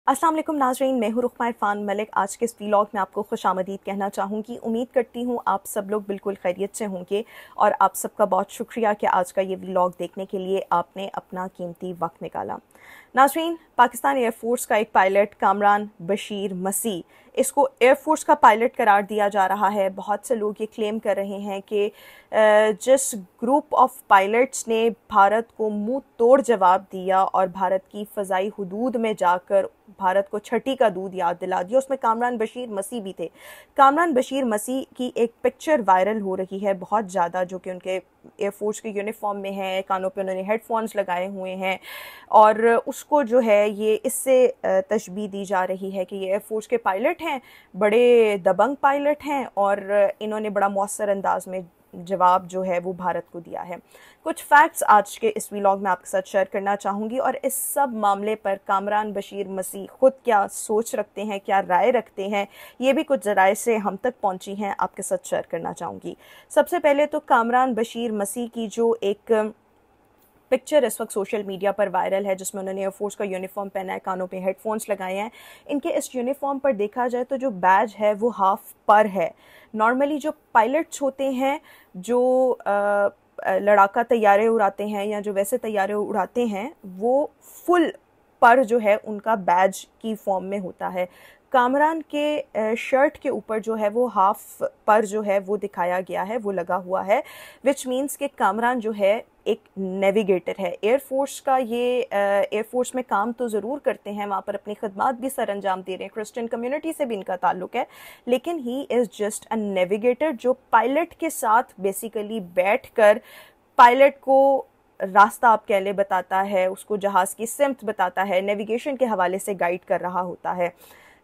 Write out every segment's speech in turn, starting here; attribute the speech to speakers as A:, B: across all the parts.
A: अस्सलाम वालेकुम नाज़रीन, मैं हूँ रुखमा इरफान मलिक। आज के इस व्लॉग में आपको खुशामदीद कहना चाहूँगी। उम्मीद करती हूँ आप सब लोग बिल्कुल खैरियत से होंगे और आप सबका बहुत शुक्रिया कि आज का ये व्लॉग देखने के लिए आपने अपना कीमती वक्त निकाला। नाज़रीन, पाकिस्तान एयरफोर्स का एक पायलट कामरान बशीर मसीह, इसको एयरफोर्स का पायलट करार दिया जा रहा है। बहुत से लोग ये क्लेम कर रहे हैं कि जिस ग्रुप ऑफ पायलट्स ने भारत को मुंह तोड़ जवाब दिया और भारत की फ़ज़ाई हुदूद में जाकर भारत को छठी का दूध याद दिला दिया, उसमें कामरान बशीर मसीह भी थे। कामरान बशीर मसीह की एक पिक्चर वायरल हो रही है बहुत ज़्यादा, जो कि उनके एयरफोर्स के यूनिफॉर्म में है, कानों पे उन्होंने हेडफोन्स लगाए हुए हैं और उसको जो है ये इससे तशबीह दी जा रही है कि ये एयरफोर्स के पायलट हैं, बड़े दबंग पायलट हैं और इन्होंने बड़ा मौसर अंदाज में जवाब जो है वो भारत को दिया है। कुछ फैक्ट्स आज के इस व्लॉग में आपके साथ शेयर करना चाहूँगी और इस सब मामले पर कामरान बशीर मसीह खुद क्या सोच रखते हैं, क्या राय रखते हैं, ये भी कुछ ज़राए से हम तक पहुँची हैं, आपके साथ शेयर करना चाहूँगी। सबसे पहले तो कामरान बशीर मसीह की जो एक पिक्चर इस वक्त सोशल मीडिया पर वायरल है, जिसमें उन्होंने एयरफोर्स का यूनिफॉर्म पहना है, कानों पे हेडफोन्स लगाए हैं। इनके इस यूनिफॉर्म पर देखा जाए तो जो बैज है वो हाफ पर है। नॉर्मली जो पायलट्स होते हैं, जो लड़ाका तैयारे उड़ाते हैं या जो वैसे तैयारे उड़ाते हैं, वो फुल पर जो है उनका बैज की फॉर्म में होता है। कामरान के शर्ट के ऊपर जो है वो हाफ पर जो है वो दिखाया गया है, वो लगा हुआ है, विच मीन्स कि कामरान जो है एक नेविगेटर है। एयरफोर्स का ये एयरफोर्स में काम तो ज़रूर करते हैं, वहाँ पर अपनी खदमात भी सर अंजाम दे रहे हैं, क्रिश्चियन कम्युनिटी से भी इनका ताल्लुक़ है, लेकिन he is just a navigator जो पायलट के साथ बेसिकली बैठ कर पायलट को रास्ता आप कह ले बताता है, उसको जहाज़ की सिमत बताता है, नेविगेशन के हवाले से गाइड कर रहा होता है।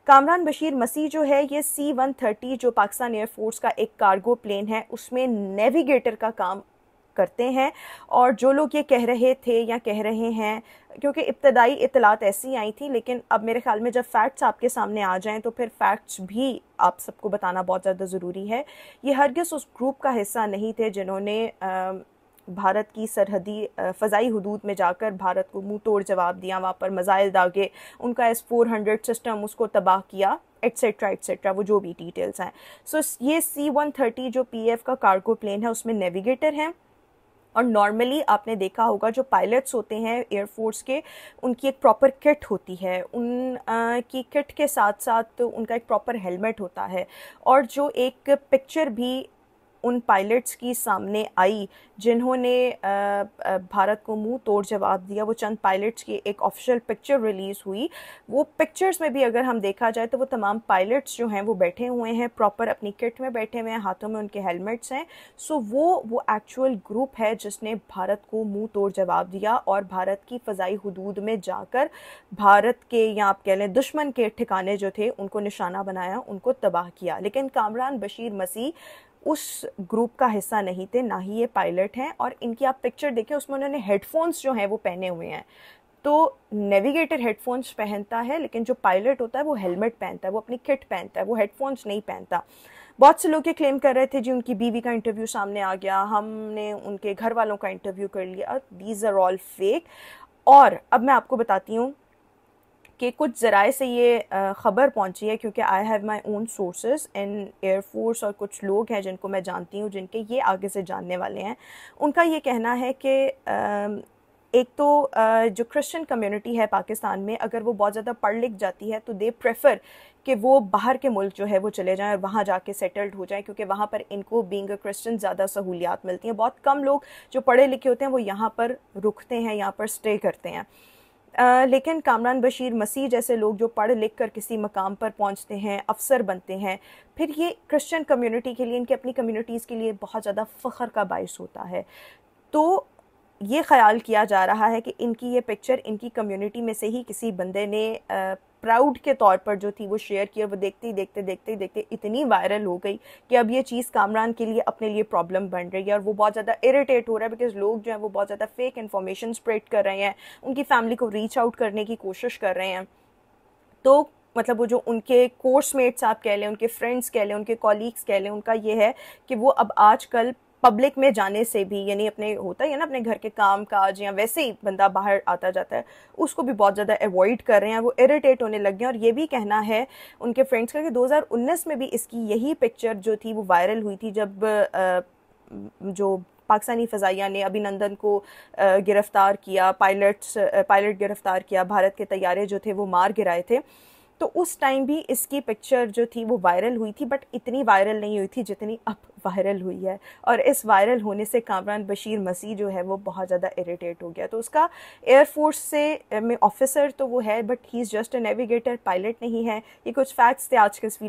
A: कामरान बशीर मसीह जो है ये C-130 जो पाकिस्तान एयरफोर्स का एक कार्गो प्लेन है, उसमें नेविगेटर का काम करते हैं। और जो लोग ये कह रहे थे या कह रहे हैं, क्योंकि इब्तदाई इतलात ऐसी आई थी, लेकिन अब मेरे ख्याल में जब फैक्ट्स आपके सामने आ जाएं तो फिर फैक्ट्स भी आप सबको बताना बहुत ज़्यादा ज़रूरी है। ये हरगिज़ उस ग्रुप का हिस्सा नहीं थे जिन्होंने भारत की सरहदी फ़ज़ाई हुदूद में जाकर भारत को मुंह तोड़ जवाब दिया, वहाँ पर मज़ाइल दागे, उनका S-400 सिस्टम उसको तबाह किया, एट्सेट्रा एट्सेट्रा, वो जो भी डिटेल्स हैं। सो ये C-130 जो PF का कार्गो प्लेन है उसमें नेविगेटर हैं। और नॉर्मली आपने देखा होगा जो पायलट्स होते हैं एयरफोर्स के, उनकी एक प्रॉपर किट होती है, उन की किट के साथ साथ उनका एक प्रॉपर हेलमेट होता है। और जो एक पिक्चर भी उन पायलट्स की सामने आई जिन्होंने भारत को मुंह तोड़ जवाब दिया, वो चंद पायलट्स की एक ऑफिशियल पिक्चर रिलीज़ हुई। वो पिक्चर्स में भी अगर हम देखा जाए तो वो तमाम पायलट्स जो हैं वो बैठे हुए हैं, प्रॉपर अपनी किट में बैठे हुए हैं, हाथों में उनके हेलमेट्स हैं। सो वो एक्चुअल ग्रुप है जिसने भारत को मुंह तोड़ जवाब दिया और भारत की फ़ज़ाई हुदूद में जाकर भारत के, या आप कह लें दुश्मन के ठिकाने जो थे उनको निशाना बनाया, उनको तबाह किया। लेकिन कामरान बशीर मसीह उस ग्रुप का हिस्सा नहीं थे, ना ही ये पायलट हैं। और इनकी आप पिक्चर देखें, उसमें उन्होंने हेडफोन्स जो हैं वो पहने हुए हैं। तो नेविगेटर हेडफोन्स पहनता है, लेकिन जो पायलट होता है वो हेलमेट पहनता है, वो अपनी किट पहनता है, वो हेडफोन्स नहीं पहनता। बहुत से लोग ये क्लेम कर रहे थे जी उनकी बीवी का इंटरव्यू सामने आ गया, हमने उनके घर वालों का इंटरव्यू कर लिया। These are all fake. और अब मैं आपको बताती हूँ कि कुछ ज़राए से ये ख़बर पहुंची है, क्योंकि I have my own sources in air force और कुछ लोग हैं जिनको मैं जानती हूँ, जिनके ये आगे से जानने वाले हैं। उनका ये कहना है कि एक तो जो क्रिश्चियन कम्युनिटी है पाकिस्तान में, अगर वो बहुत ज़्यादा पढ़ लिख जाती है तो दे प्रेफर कि वो बाहर के मुल्क जो है वो चले जाएं और वहाँ जाके सेटल्ड हो जाएं, क्योंकि वहाँ पर इनको बीइंग अ क्रिश्चियन ज़्यादा सहूलियात मिलती हैं। बहुत कम लोग जो पढ़े लिखे होते हैं वो यहाँ पर रुकते हैं, यहाँ पर स्टे करते हैं। लेकिन कामरान बशीर मसीह जैसे लोग जो पढ़ लिख कर किसी मकाम पर पहुंचते हैं, अफसर बनते हैं, फिर ये क्रिश्चियन कम्युनिटी के लिए, इनकी अपनी कम्युनिटीज़ के लिए बहुत ज़्यादा फ़ख्र का बाइस होता है। तो ये ख्याल किया जा रहा है कि इनकी ये पिक्चर इनकी कम्युनिटी में से ही किसी बंदे ने प्राउड के तौर पर जो थी वो शेयर किया। वो देखते ही देखते इतनी वायरल हो गई कि अब ये चीज़ कामरान के लिए अपने लिए प्रॉब्लम बन रही है और वो बहुत ज़्यादा इरिटेट हो रहा है, बिकॉज लोग जो हैं वो बहुत ज़्यादा फेक इन्फॉर्मेशन स्प्रेड कर रहे हैं, उनकी फैमिली को रीच आउट करने की कोशिश कर रहे हैं। तो मतलब वो जो उनके कोर्समेट्स आप कह लें, उनके फ्रेंड्स कह लें, उनके कॉलीग्स कह लें, उनका ये है कि वो अब आजकल पब्लिक में जाने से भी, यानी अपने होता है ना अपने घर के काम काज या वैसे ही बंदा बाहर आता जाता है, उसको भी बहुत ज़्यादा अवॉइड कर रहे हैं, वो इरिटेट होने लग गए हैं। और ये भी कहना है उनके फ्रेंड्स का कि 2019 में भी इसकी यही पिक्चर जो थी वो वायरल हुई थी, जब जो पाकिस्तानी फ़ज़ाइया ने अभिनंदन को गिरफ़्तार किया, पायलट गिरफ़्तार किया, भारत के तैयारे जो थे वो मार गिराए थे। तो उस टाइम भी इसकी पिक्चर जो थी वो वायरल हुई थी, बट इतनी वायरल नहीं हुई थी जितनी अब वायरल हुई है। और इस वायरल होने से कामरान बशीर मसीह जो है वो बहुत ज़्यादा इरिटेट हो गया। तो उसका एयरफोर्स से में ऑफिसर तो वो है, but he is just a navigator, pilot नहीं है। ये कुछ फैक्ट्स थे आज के इस